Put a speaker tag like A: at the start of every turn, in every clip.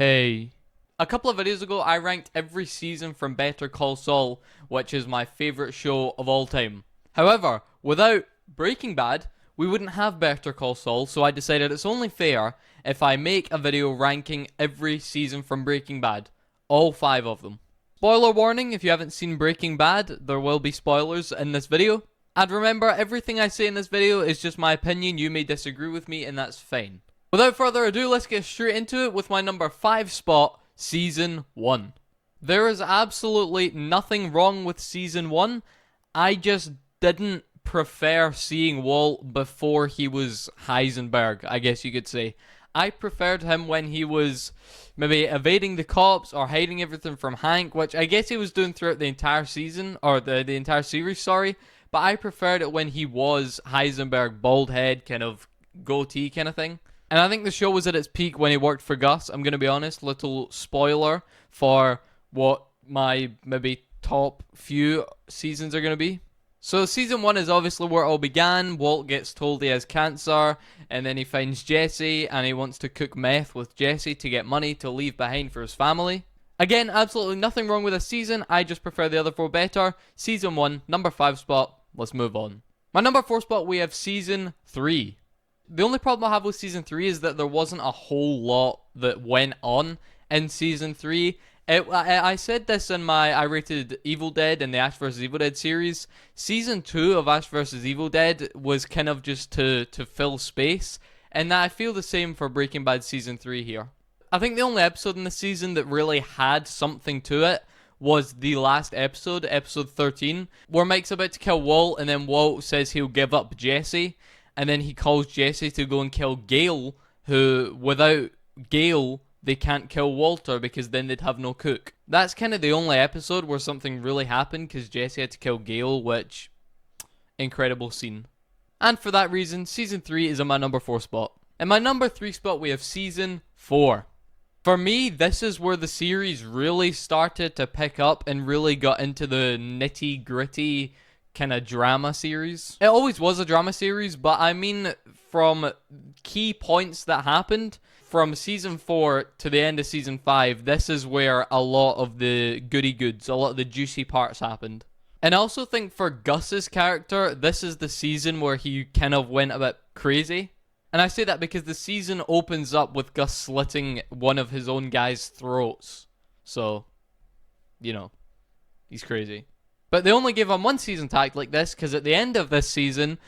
A: Hey. A couple of videos ago, I ranked every season from Better Call Saul, which is my favorite show of all time. However, without Breaking Bad, we wouldn't have Better Call Saul, so I decided it's only fair if I make a video ranking every season from Breaking Bad. All 5 of them. Spoiler warning, if you haven't seen Breaking Bad, there will be spoilers in this video. And remember, everything I say in this video is just my opinion. You may disagree with me, and that's fine. Without further ado, let's get straight into it with my number 5 spot, Season 1. There is absolutely nothing wrong with Season 1. I just didn't prefer seeing Walt before he was Heisenberg, I guess you could say. I preferred him when he was maybe evading the cops or hiding everything from Hank, which I guess he was doing throughout the entire season, or the entire series, sorry. But I preferred it when he was Heisenberg, bald head, kind of goatee kind of thing. And I think the show was at its peak when he worked for Gus. I'm going to be honest, little spoiler for what my maybe top few seasons are going to be. So season 1 is obviously where it all began. Walt gets told he has cancer, and then he finds Jesse, and he wants to cook meth with Jesse to get money to leave behind for his family. Again, absolutely nothing wrong with this season. I just prefer the other 4 better. Season 1, number 5 spot. Let's move on. My number 4 spot, we have Season 3. The only problem I have with Season 3 is that there wasn't a whole lot that went on in Season 3. I said this in I rated Evil Dead in the Ash vs. Evil Dead series. Season 2 of Ash vs. Evil Dead was kind of just to fill space. And I feel the same for Breaking Bad Season 3 here. I think the only episode in the season that really had something to it was the last episode, episode 13, where Mike's about to kill Walt, and then Walt says he'll give up Jesse. And then he calls Jesse to go and kill Gale, who, without Gale, they can't kill Walter because then they'd have no cook. That's kind of the only episode where something really happened because Jesse had to kill Gale, which, incredible scene. And for that reason, Season 3 is in my number 4 spot. In my number 3 spot, we have Season 4. For me, this is where the series really started to pick up and really got into the nitty-gritty kind of drama series. It always was a drama series, but I mean from key points that happened from Season 4 to the end of Season 5, this is where a lot of the goody goods, a lot of the juicy parts happened. And I also think for Gus's character, this is the season where he kind of went a bit crazy. And I say that because the season opens up with Gus slitting one of his own guys' throats. So, you know, he's crazy. But they only give him one season tact like this because at the end of this season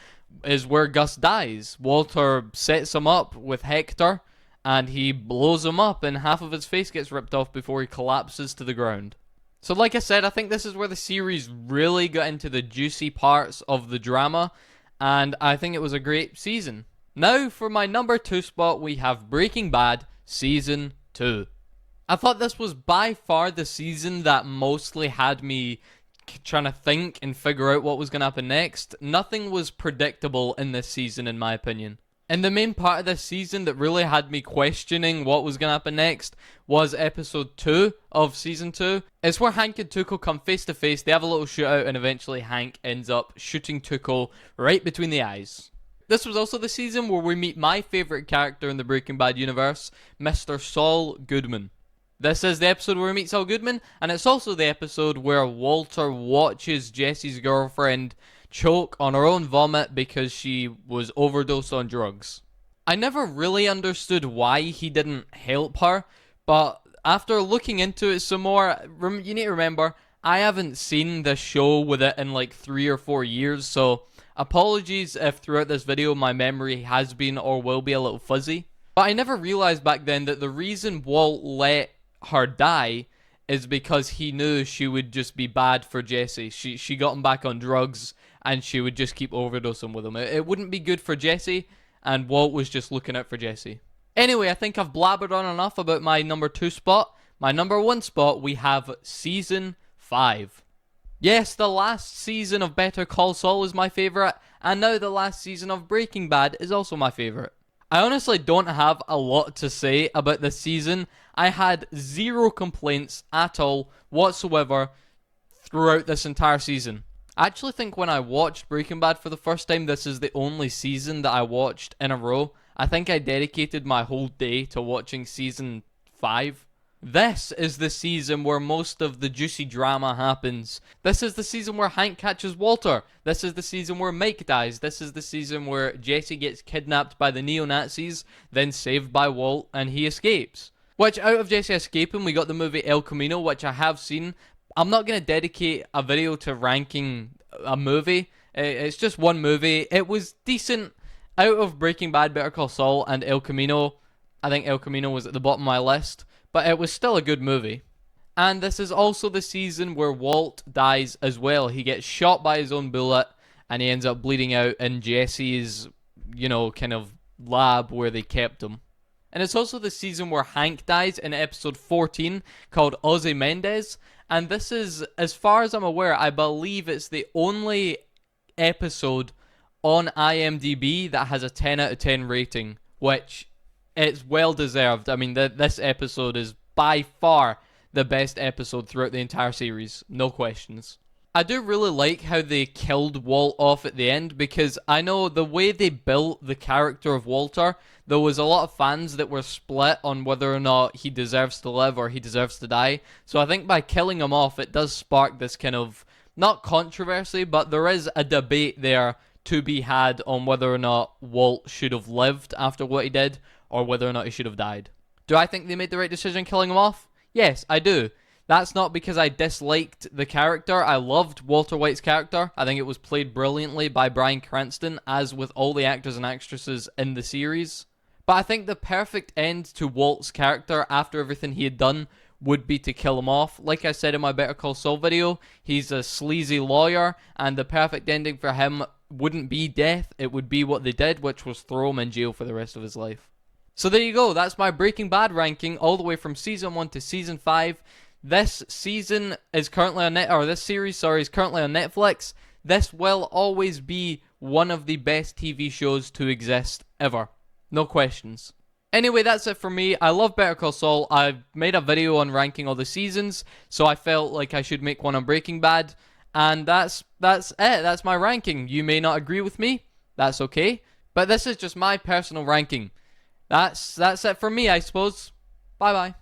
A: is where Gus dies. Walter sets him up with Hector and he blows him up and half of his face gets ripped off before he collapses to the ground. So like I said, I think this is where the series really got into the juicy parts of the drama, and I think it was a great season. Now for my number 2 spot, we have Breaking Bad Season 2. I thought this was by far the season that mostly had me trying to think and figure out what was going to happen next. Nothing was predictable in this season, in my opinion. And the main part of this season that really had me questioning what was going to happen next was episode 2 of Season 2. It's where Hank and Tuco come face to face, they have a little shootout, and eventually Hank ends up shooting Tuco right between the eyes. This was also the season where we meet my favourite character in the Breaking Bad universe, Mr. Saul Goodman. This is the episode where we meet Saul Goodman, and it's also the episode where Walter watches Jesse's girlfriend choke on her own vomit because she was overdosed on drugs. I never really understood why he didn't help her, but after looking into it some more, you need to remember, I haven't seen this show with it in like 3 or 4 years, so apologies if throughout this video my memory has been or will be a little fuzzy. But I never realized back then that the reason Walt let her die is because he knew she would just be bad for Jesse. She got him back on drugs and she would just keep overdosing with him. It wouldn't be good for Jesse, and Walt was just looking out for Jesse. Anyway, I think I've blabbered on enough about my number 2 spot. My number 1 spot, we have Season 5. Yes, the last season of Better Call Saul is my favourite, and now the last season of Breaking Bad is also my favourite. I honestly don't have a lot to say about this season. I had 0 complaints at all whatsoever throughout this entire season. I actually think when I watched Breaking Bad for the first time, this is the only season that I watched in a row. I think I dedicated my whole day to watching season 5. This is the season where most of the juicy drama happens. This is the season where Hank catches Walter. This is the season where Mike dies. This is the season where Jesse gets kidnapped by the neo-Nazis, then saved by Walt, and he escapes. Which, out of Jesse escaping, we got the movie El Camino, which I have seen. I'm not going to dedicate a video to ranking a movie. It's just one movie. It was decent. Out of Breaking Bad, Better Call Saul, and El Camino, I think El Camino was at the bottom of my list. But it was still a good movie. And this is also the season where Walt dies as well. He gets shot by his own bullet, and he ends up bleeding out in Jesse's, kind of lab where they kept him. And it's also the season where Hank dies in episode 14, called Ozymandias. And this is, as far as I'm aware, I believe it's the only episode on IMDb that has a 10 out of 10 rating, which it's well deserved. I mean, this episode is by far the best episode throughout the entire series. No questions. I do really like how they killed Walt off at the end, because I know the way they built the character of Walter, there was a lot of fans that were split on whether or not he deserves to live or he deserves to die. So I think by killing him off, it does spark this kind of, not controversy, but there is a debate there to be had on whether or not Walt should have lived after what he did, or whether or not he should have died. Do I think they made the right decision killing him off? Yes, I do. That's not because I disliked the character. I loved Walter White's character. I think it was played brilliantly by Bryan Cranston, as with all the actors and actresses in the series. But I think the perfect end to Walt's character after everything he had done would be to kill him off. Like I said in my Better Call Saul video, he's a sleazy lawyer, and the perfect ending for him wouldn't be death. It would be what they did, which was throw him in jail for the rest of his life. So there you go, that's my Breaking Bad ranking all the way from season 1 to season 5. This season is currently on this series is currently on Netflix. This will always be one of the best TV shows to exist ever. No questions. Anyway, that's it for me. I love Better Call Saul. I made a video on ranking all the seasons, so I felt like I should make one on Breaking Bad. And that's it. That's my ranking. You may not agree with me. That's okay. But this is just my personal ranking. That's it for me, I suppose. Bye-bye.